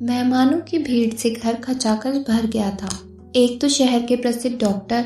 मेहमानों की भीड़ से घर खचाखच भर गया था। एक तो शहर के प्रसिद्ध डॉक्टर,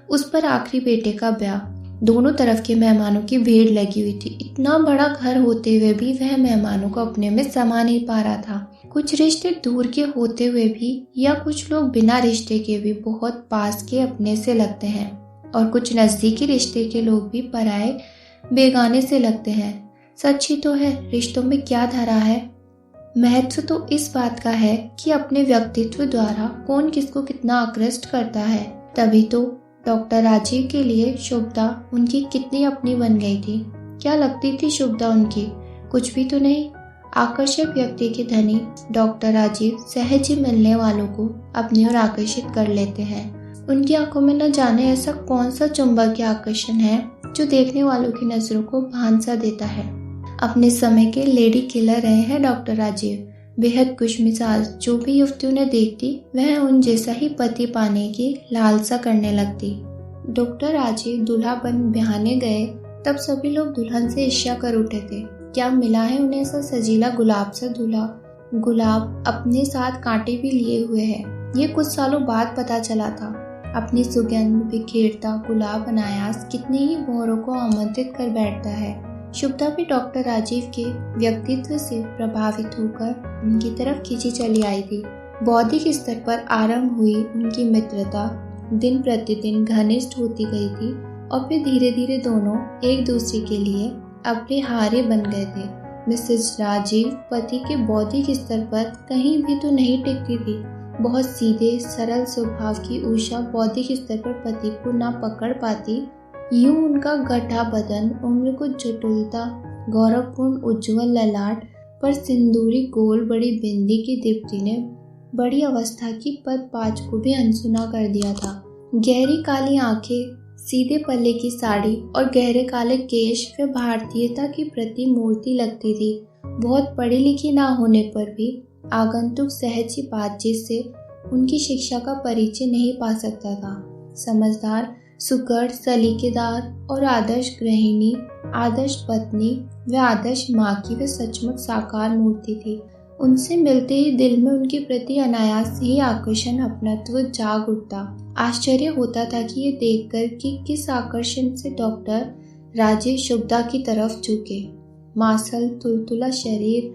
उस पर आखिरी बेटे का ब्याह। दोनों तरफ के मेहमानों की भीड़ लगी हुई थी। इतना बड़ा घर होते हुए भी वह मेहमानों को अपने में समा नहीं पा रहा था। कुछ रिश्ते दूर के होते हुए भी या कुछ लोग बिना रिश्ते के भी बहुत पास के अपने से लगते हैं और कुछ नजदीकी रिश्ते के लोग भी पराए बेगाने से लगते हैं। सच ही तो है, रिश्तों में क्या धरा है। महत्व तो इस बात का है कि अपने व्यक्तित्व द्वारा कौन किसको कितना आकृष्ट करता है। तभी तो डॉक्टर राजीव के लिए शुभदा उनकी कितनी अपनी बन गई थी। क्या लगती थी शुभदा उनकी? कुछ भी तो नहीं। आकर्षक व्यक्ति के धनी डॉक्टर राजीव सहज ही मिलने वालों को अपनी ओर आकर्षित कर लेते हैं। उनकी आंखों में न जाने ऐसा कौन सा चुंबकीय आकर्षण है जो देखने वालों की नजरों को भांसा देता है। अपने समय के लेडी किलर रहे हैं डॉक्टर राजीव। बेहद खुशमिजाज जो भी युवती उन्हें देखती वह उन जैसा ही पति पाने की लालसा करने लगती। डॉक्टर राजीव दूल्हा बन ब्याहने गए तब सभी लोग दुल्हन से ईर्ष्या कर उठे थे। क्या मिला है उन्हें ऐसा सजीला गुलाब सा दूल्हा? गुलाब अपने साथ कांटे भी लिए हुए है, ये कुछ सालों बाद पता चला था। अपनी सुगंध बिखेरता गुलाब अनायास कितने ही भौरों को आमंत्रित कर बैठता है। शुभदा भी डॉक्टर राजीव के व्यक्तित्व से प्रभावित होकर उनकी तरफ खींची चली आई थी। बौद्धिक स्तर पर आरंभ हुई उनकी मित्रता दिन प्रतिदिन घनिष्ठ होती गई थी और फिर धीरे धीरे दोनों एक दूसरे के लिए अपरिहार्य बन गए थे। मिसेस राजीव पति के बौद्धिक स्तर पर कहीं भी तो नहीं टिकती थी। बहुत सीधे सरल स्वभाव की उषा बौद्धिक स्तर पर पति को ना पकड़ पाती। यूं उनका गठा बदन, उम्र को जटिलता, गौरवपूर्ण उज्जवल ललाट पर सिंदूरी गोल बड़ी बिंदी की दीप्ति ने बड़ी अवस्था की पदपाच को भी अनसुना कर दिया था। गहरी काली आंखें, सीधे पल्ले की साड़ी और गहरे काले केश वे भारतीयता की प्रतिमूर्ति लगती थी। बहुत पढ़ी लिखी ना होने पर भी आगंतुक सहज ही बातचीत से उनकी शिक्षा का परिचय नहीं पा सकता था। समझदार, सुघड़, सलीकेदार और आदर्श गृहिणी, आदर्श पत्नी व आदर्श माँ की वे सचमुच साकार मूर्ति थी। उनसे मिलते ही दिल में उनके प्रति अनायास ही आकर्षण अपनत्व जाग उठता। आश्चर्य होता था कि ये देखकर कि किस आकर्षण से डॉक्टर राजीव शुभदा की तरफ झुके। मासल तुलतुला शरीर,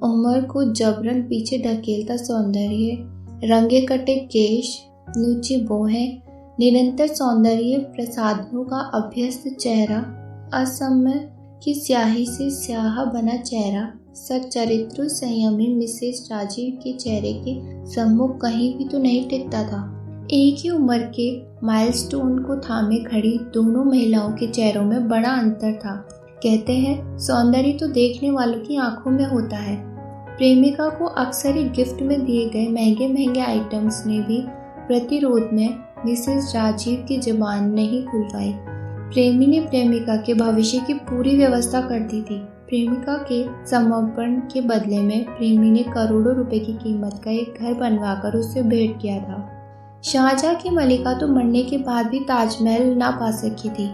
उम्र को जबरन पीछे ढकेलता सौंदर्य, रंगे कटे केश, नुची बोहें, निरंतर सौंदर्य प्रसाधनों का अभ्यस्त चेहरा, असमय की स्याही से स्याह बना चेहरा, सच्चरित्र संयमी मिसेस राजीव के चेहरे के सम्मुख कहीं भी तो नहीं टिकता था। एक ही उम्र के माइलस्टोन को थामे खड़ी दोनों महिलाओं के चेहरों में बड़ा अंतर था। कहते हैं सौंदर्य तो देखने वालों की आंखों में होता है। प्रेमिका को अक्सर ही गिफ्ट में दिए गए महंगे महंगे आइटम्स ने भी प्रतिरोध में मिसेस राजीव की जुबान नहीं खुल पाई। प्रेमी ने प्रेमिका के भविष्य की पूरी व्यवस्था कर दी थी। प्रेमिका के समर्पण के बदले में प्रेमी ने करोड़ों रुपए की कीमत का एक घर बनवाकर उससे भेंट किया था। शाहजहां की मलिका तो मरने के बाद भी ताजमहल ना पा सकी थी,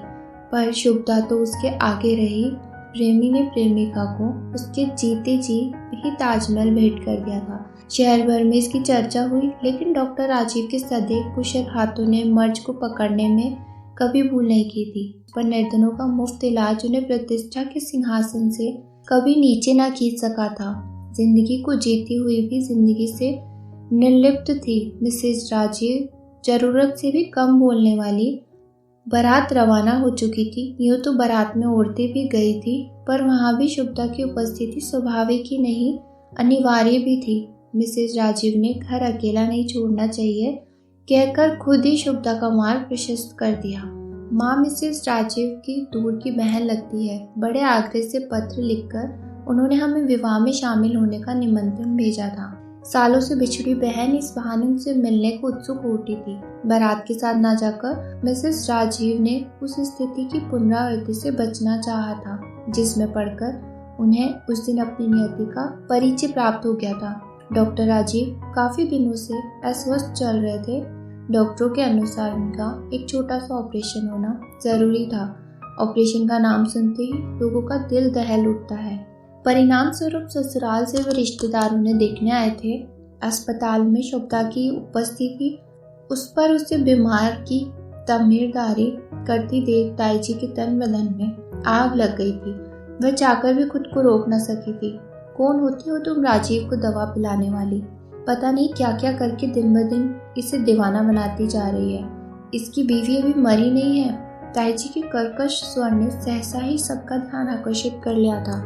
पर शुभदा तो उसके आगे रही। प्रेमी ने प्रेमिका को उसके जीते जी ही ताजमहल भेंट कर दिया था। शहर भर में इसकी चर्चा हुई, लेकिन डॉक्टर राजीव के सदैव कुशल हाथों ने मर्ज को पकड़ने में कभी भूल नहीं की थी। पर निर्धनों का मुफ्त इलाज उन्हें प्रतिष्ठा के सिंहासन से कभी नीचे ना खींच सका था। जिंदगी को जीती हुई भी जिंदगी से निर्लिप्त थी मिसेस राजीव। जरूरत से भी कम बोलने वाली। बारात रवाना हो चुकी थी। यूँ तो बारात में औरतें भी गई थी, पर वहाँ भी शुभदा की उपस्थिति स्वाभाविक ही नहीं अनिवार्य भी थी। मिसेस राजीव ने घर अकेला नहीं छोड़ना चाहिए कहकर खुद ही शुभदा का मार्ग प्रशस्त कर दिया। माँ मिसेस राजीव की दूर की बहन लगती है। बड़े आग्रह से पत्र लिखकर उन्होंने हमें विवाह में शामिल होने का निमंत्रण भेजा था। सालों से बिछड़ी बहन इस बहाने उनसे मिलने को उत्सुक होती थी। बारात के साथ ना जाकर मिसेस राजीव ने उस स्थिति की पुनरावृत्ति से बचना चाहा था जिसमें पढ़कर उन्हें उस दिन अपनी नियति का परिचय प्राप्त हो गया था। डॉक्टर राजीव काफी दिनों से अस्वस्थ चल रहे थे। डॉक्टरों के अनुसार उनका एक छोटा सा ऑपरेशन होना जरूरी था। ऑपरेशन का नाम सुनते ही लोगों का दिल दहल उठता है। परिणाम स्वरूप ससुराल से वो रिश्तेदार उन्हें देखने आए थे। अस्पताल में शुभदा की उपस्थिति, उस पर उससे बीमार की तमीरदारी करती देख ताईजी के तन बदन में आग लग गई थी। वह चाहकर भी खुद को रोक न सकी थी। कौन होती हो तुम राजीव को दवा पिलाने वाली? पता नहीं क्या क्या करके दिन ब दिन इसे दीवाना बनाती जा रही है। इसकी बीवी अभी मरी नहीं है। ताईजी के कर्कश स्वर ने सहसा ही सबका ध्यान आकर्षित कर लिया था।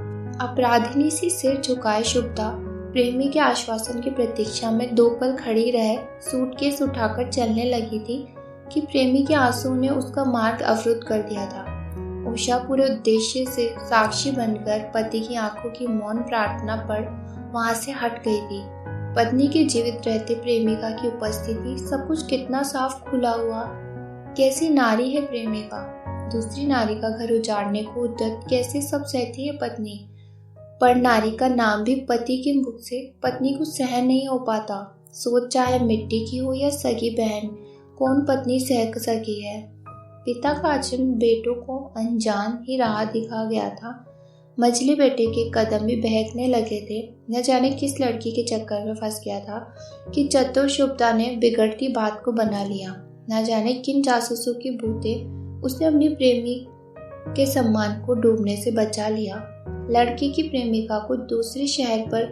अपराधिनी सी सिर झुकाए शुभदा प्रेमी के आश्वासन की प्रतीक्षा में 2 पल खड़ी रह सूटकेस उठाकर चलने लगी थी कि प्रेमी के आंसू ने उसका मार्ग अवरुद्ध कर दिया था। उषा पूरे उद्देश्य से साक्षी बनकर पति की आंखों की मौन प्रार्थना पर वहां से हट गई थी। पत्नी के जीवित रहते प्रेमिका की उपस्थिति, सब कुछ कितना साफ खुला हुआ। कैसी नारी है प्रेमिका, दूसरी नारी का घर उजाड़ने को उद्यत कैसे सब सहती है पत्नी। पर नारी का नाम भी पति के मुख से पत्नी को सहन नहीं हो पाता। सोच चाहे मिट्टी की हो या सगी बहन, कौन पत्नी सह सकी है। पिता का आचरण बेटों को अनजान ही राह दिखा गया था। मझली बेटे के कदम भी बहकने लगे थे। न जाने किस लड़की के चक्कर में फंस गया था कि चतुर शुभदा ने बिगड़ती बात को बना लिया। न जाने किन जासूसों के बूते उसने अपनी प्रेमी के सम्मान को डूबने से बचा लिया। लड़की की प्रेमिका को दूसरे शहर पर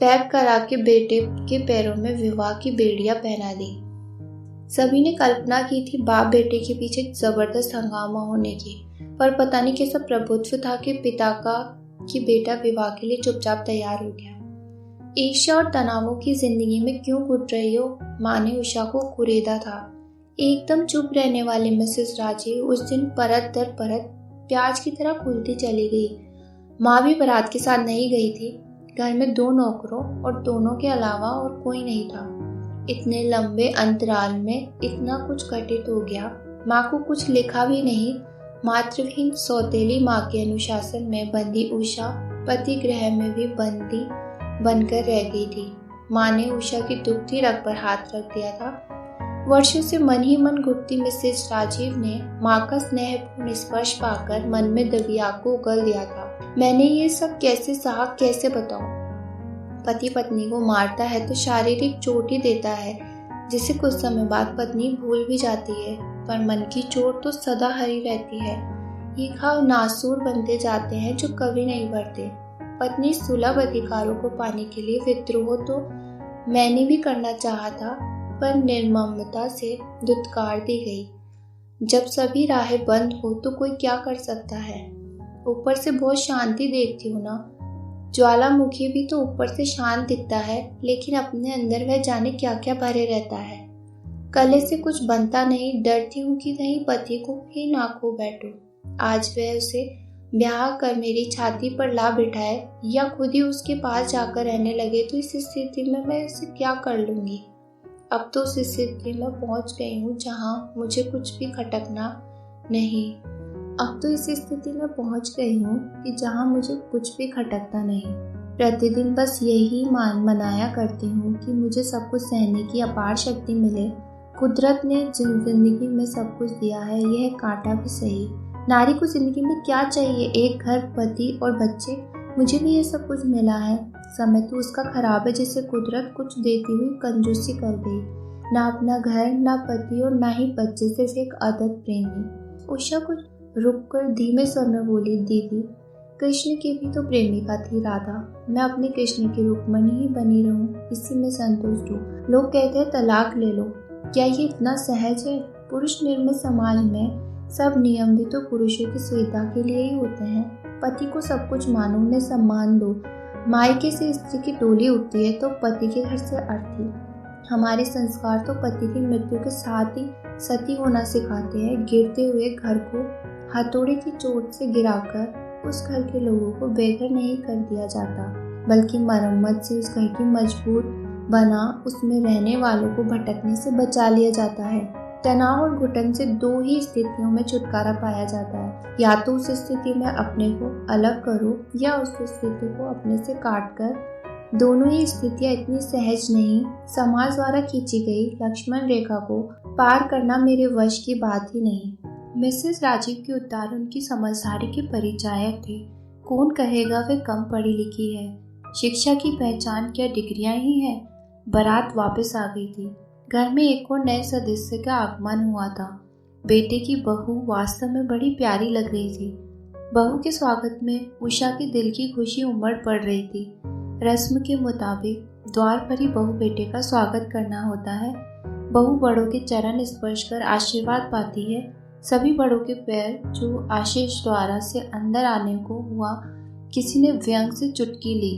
पैक करा के बेटे के पैरों में विवाह की बेड़ियां पहना दी। सभी ने कल्पना की थी बाप बेटे के पीछे जबरदस्त हंगामा होने की, पर पता नहीं कैसा प्रभुत्व था कि पिता का कि बेटा विवाह के लिए चुपचाप तैयार हो गया। ईर्ष्या और तनावों की जिंदगी में क्यों घुट रही हो, माँ ने उषा को कुरेदा था। एकदम चुप रहने वाली मिसेस राजीव उस दिन परत दर परत प्याज की तरह खुलती चली गई। माँ भी बारात के साथ नहीं गई थी। घर में 2 नौकरों और दोनों के अलावा और कोई नहीं था। इतने लंबे अंतराल में इतना कुछ घटित हो गया। माँ को कुछ लिखा भी नहीं। मातृहीन सौतेली माँ के अनुशासन में बंदी उषा पति गृह में भी बंदी बनकर रह गई थी। माँ ने उषा की दुखती रग पर हाथ रख दिया था। वर्षों से मन ही मन घुटती मिसेस राजीव ने माँ का स्नेहपूर्ण स्पर्श पाकर मन में दबी आग को उगल दिया था। मैंने ये सब कैसे सहा, कैसे बताऊं। पति पत्नी को मारता है तो शारीरिक चोट ही देता है, जिसे कुछ समय बाद पत्नी भूल भी जाती है, पर मन की चोट तो सदा हरी रहती है। ये घाव नासूर बनते जाते हैं जो कभी नहीं भरते। पत्नी सुलभ अधिकारों को पाने के लिए विद्रोह तो मैंने भी करना चाहा था, पर निर्ममता से धुतकार दी गई। जब सभी राहें बंद हो तो कोई क्या कर सकता है। ऊपर से बहुत शांति देखती हूँ ना। ज्वालामुखी भी तो ऊपर से शांत दिखता है, लेकिन अपने अंदर वह जाने क्या क्या भरे रहता है। कले से कुछ बनता नहीं। डरती हूँ कि कहीं पति को ही ना खो बैठूं। आज वह उसे ब्याह कर मेरी छाती पर ला बिठाए या खुद ही उसके पास जाकर रहने लगे तो इस स्थिति में मैं इसे क्या कर लूंगी। अब तो उस स्थिति में पहुंच गई हूँ जहाँ मुझे कुछ भी खटकना नहीं। अब तो इस स्थिति में पहुंच गई हूँ कि जहाँ मुझे कुछ भी खटकता नहीं। प्रतिदिन बस यही मनाया करती हूँ कि मुझे सब कुछ सहने की अपार शक्ति मिले। कुदरत ने जिन जिंदगी में सब कुछ दिया है, यह कांटा भी सही। नारी को जिंदगी में क्या चाहिए? एक घर, पति और बच्चे। मुझे भी ये सब कुछ मिला है। समय तो उसका खराब है जिसे कुदरत कुछ देती हुई कंजूसी कर गई। ना अपना घर, ना पति और ना ही बच्चे, सिर्फ एक आदत प्रेमी। उषा कुछ रुककर धीमे स्वर में बोली, दीदी, कृष्ण की भी तो प्रेमिका थी राधा। मैं अपने कृष्ण की रुक्मणी ही बनी रहूं, इसी में संतुष्ट हूँ। लोग कहते हैं तलाक ले लो। क्या ये इतना सहज है? पुरुष निर्मित समाज में सब नियम भी तो पुरुषों की सुविधा के लिए ही होते हैं। पति को सब कुछ मानो, उन्हें सम्मान दो। मायके से स्त्री की डोली उठती है तो पति के घर से अर्थी। हमारे संस्कार तो पति की मृत्यु के साथ ही सती होना सिखाते हैं। गिरते हुए घर को हथौड़े की चोट से गिराकर उस घर के लोगों को बेघर नहीं कर दिया जाता, बल्कि मरम्मत से उस घर की मजबूत बना उसमें रहने वालों को भटकने से बचा लिया जाता है। तनाव और घुटन से 2 ही स्थितियों में छुटकारा पाया जाता है। या तो उस स्थिति में अपने को अलग करो या उस स्थिति को अपने से काट कर। दोनों ही स्थितियां इतनी सहज नहीं। समाज द्वारा खींची गई लक्ष्मण रेखा को पार करना मेरे वश की बात ही नहीं। मिसेस राजीव के उत्तर उनकी समझदारी के परिचायक थे। कौन कहेगा वे कम पढ़ी लिखी है? शिक्षा की पहचान क्या डिग्रियां ही है? बारात वापस आ गई थी। घर में एक और नए सदस्य का आगमन हुआ था। बेटे की बहू वास्तव में बड़ी प्यारी लग रही थी। बहू के स्वागत में उषा के दिल की खुशी उमड़ पड़ रही थी। रस्म के मुताबिक द्वार पर ही बहू बेटे का स्वागत करना होता है। बहू बड़ों के चरण स्पर्श कर आशीर्वाद पाती है। सभी बड़ों के पैर जो आशीष द्वारा से अंदर आने को हुआ। किसी ने व्यंग से चुटकी ली,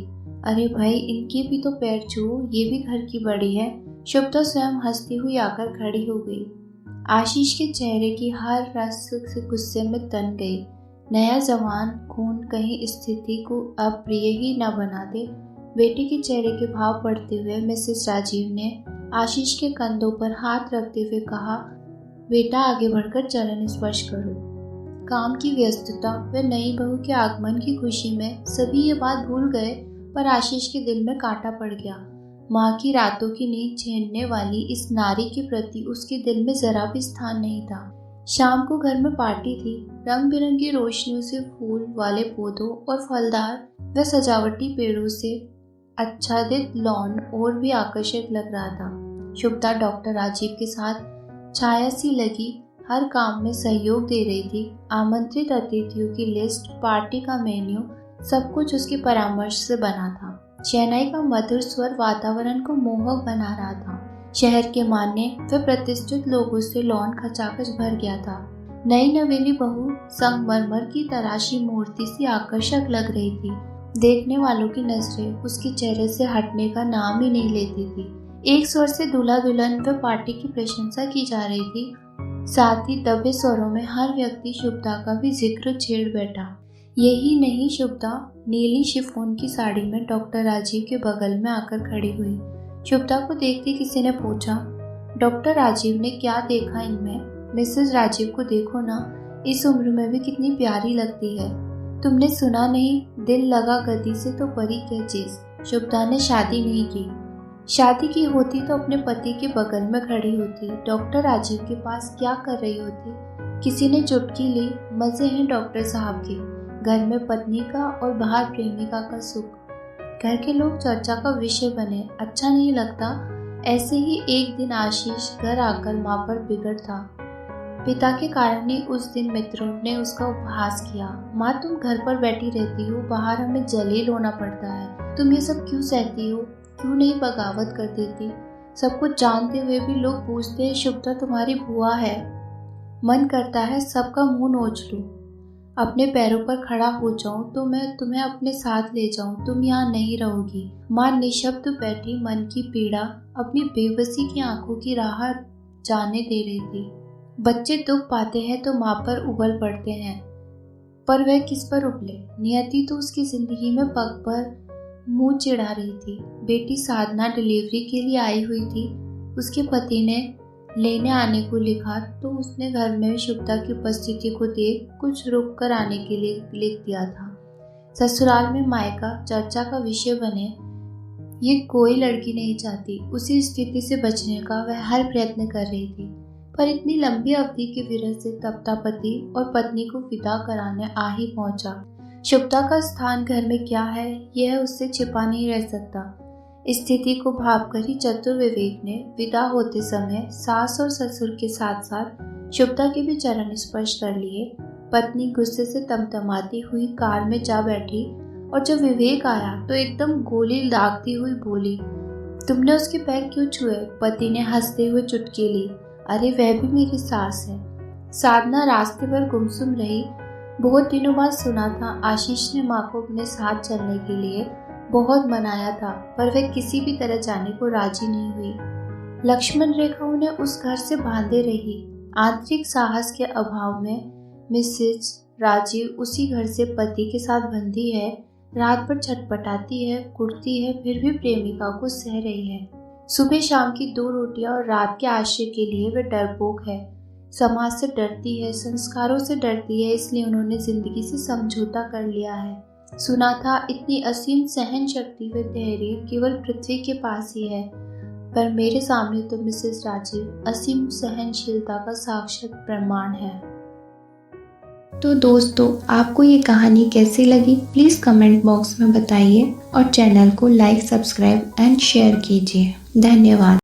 अरे भाई इनके भी तो पैर छुओ, ये भी घर की बड़ी है। शुभदा स्वयं हंसती हुई आकर खड़ी हो गई। आशीष के चेहरे की हर रस से गुस्से में तन गई। नया जवान खून कहीं स्थिति को अप्रिय ही न बना दे। बेटे के चेहरे के भाव पढ़ते हुए मिसेस राजीव ने आशीष के कंधों पर हाथ रखते हुए कहा, बेटा आगे बढ़कर चरण स्पर्श करो। काम की व्यस्तता व नई बहू के आगमन की खुशी में सभी ये बात भूल गए, पर आशीष के दिल में कांटा पड़ गया। माँ की रातों की नींद छीनने वाली इस नारी के प्रति उसके दिल में जरा भी स्थान नहीं था। शाम को घर में पार्टी थी। रंग बिरंगी रोशनियों से फूल वाले पौधों और फलदार व सजावटी पेड़ों से आच्छादित लॉन और भी आकर्षक लग रहा था। शुभदा डॉक्टर राजीव के साथ छाया सी लगी हर काम में सहयोग दे रही थी। आमंत्रित अतिथियों की लिस्ट, पार्टी का मेन्यू, सब कुछ उसके परामर्श से बना था। शहनाई का मधुर स्वर वातावरण को मोहक बना रहा था। शहर के मान्य व प्रतिष्ठित लोगों से लॉन खचाखच भर गया था। नई नवेली बहू संगमरमर की तराशी मूर्ति सी आकर्षक लग रही थी। देखने वालों की नजरें उसके चेहरे से हटने का नाम ही नहीं लेती थी। एक स्वर से दूल्हा दुल्हन व पार्टी की प्रशंसा की जा रही थी। साथ ही दबे स्वरों में हर व्यक्ति शुभदा का भी जिक्र छेड़ बैठा। यही नहीं, शुभदा नीली शिफॉन की साड़ी में डॉक्टर राजीव के बगल में आकर खड़ी हुई। शुभदा को देखते किसी ने पूछा, डॉक्टर राजीव ने क्या देखा इनमें? मिसेस राजीव को देखो ना, इस उम्र में भी कितनी प्यारी लगती है। तुमने सुना नहीं, दिल लगा गति से तो परी क्या चीज। शुभदा ने शादी नहीं की। शादी की होती तो अपने पति के बगल में खड़ी होती। डॉक्टर राजीव के पास क्या कर रही होती? किसी ने चुटकी ली, मजे हैं डॉक्टर साहब के। घर में पत्नी का और बाहर प्रेमिका का सुख। घर के लोग चर्चा का विषय बने, अच्छा नहीं लगता। ऐसे ही एक दिन आशीष घर आकर माँ पर बिगड़ था। पिता के कारण ही उस दिन मित्रों ने उसका उपहास किया। माँ, तुम घर पर बैठी रहती हो, बाहर हमें जलील होना पड़ता है। तुम ये सब क्यों सहती हो? क्यों नहीं बगावत कर देती? सब कुछ जानते हुए भी लोग पूछते हैं शुभदा तुम्हारी बुआ है। मन करता है सबका मुंह नोच लूं, अपने पैरों पर खड़ा हो जाऊं तो मैं तुम्हें अपने साथ ले जाऊं। तुम यहाँ नहीं रहोगी। माँ निशब्द बैठी मन की पीड़ा अपनी बेबसी की आंखों की राह जाने दे रही थी। बच्चे दुख पाते हैं तो माँ पर उबल पड़ते हैं, पर वह किस पर उबले? नियति तो उसकी जिंदगी में पग पर मुंह चिढ़ा रही थी। बेटी साधना डिलीवरी के लिए आई हुई थी। उसके पति ने लेने आने को लिखा तो उसने घर में शुभदा की उपस्थिति को देख कुछ रुक कर आने के लिए लिख दिया था। ससुराल में मायका चर्चा का विषय बने, ये कोई लड़की नहीं चाहती। उसी स्थिति से बचने का वह हर प्रयत्न कर रही थी, पर इतनी लंबी अवधि के विरह से तपता पति और पत्नी को विदा कराने आ ही पहुंचा। शुभदा का स्थान घर में क्या है, यह उससे छिपा नहीं रह सकता। स्थिति को भाप कर ही चतुर विवेक ने विदा होते समय सास और ससुर के साथ साथ शुभदा के भी चरण स्पर्श कर लिए। पत्नी गुस्से से तमतमाती हुई कार में जा बैठी और जब विवेक आया तो एकदम गोली दागती हुई बोली, तुमने उसके पैर क्यों छुए? पति ने हंसते हुए चुटकी ली, अरे वह भी मेरी सास है। साधना रास्ते पर गुमसुम रही। बहुत दिनों बाद सुना था आशीष ने माँ को अपने साथ चलने के लिए बहुत मनाया था, पर वह किसी भी तरह जाने को राजी नहीं हुई। लक्ष्मण रेखा उन्हें उस घर से बांधे रही। आंतरिक साहस के अभाव में मिसेज राजीव उसी घर से पति के साथ बंधी है। रात भर छटपटाती है, कुटती है, फिर भी प्रेमिका को सह रही है। सुबह शाम की 2 रोटियां और रात के आश्रय के लिए वह डरपोक है। समाज से डरती है, संस्कारों से डरती है, इसलिए उन्होंने जिंदगी से समझौता कर लिया है। सुना था इतनी असीम सहन शक्ति व धैर्य केवल पृथ्वी के पास ही है, पर मेरे सामने तो मिसेस राजीव असीम सहनशीलता का साक्षात प्रमाण है। तो दोस्तों, आपको ये कहानी कैसी लगी प्लीज़ कमेंट बॉक्स में बताइए और चैनल को लाइक, सब्सक्राइब एंड शेयर कीजिए। धन्यवाद।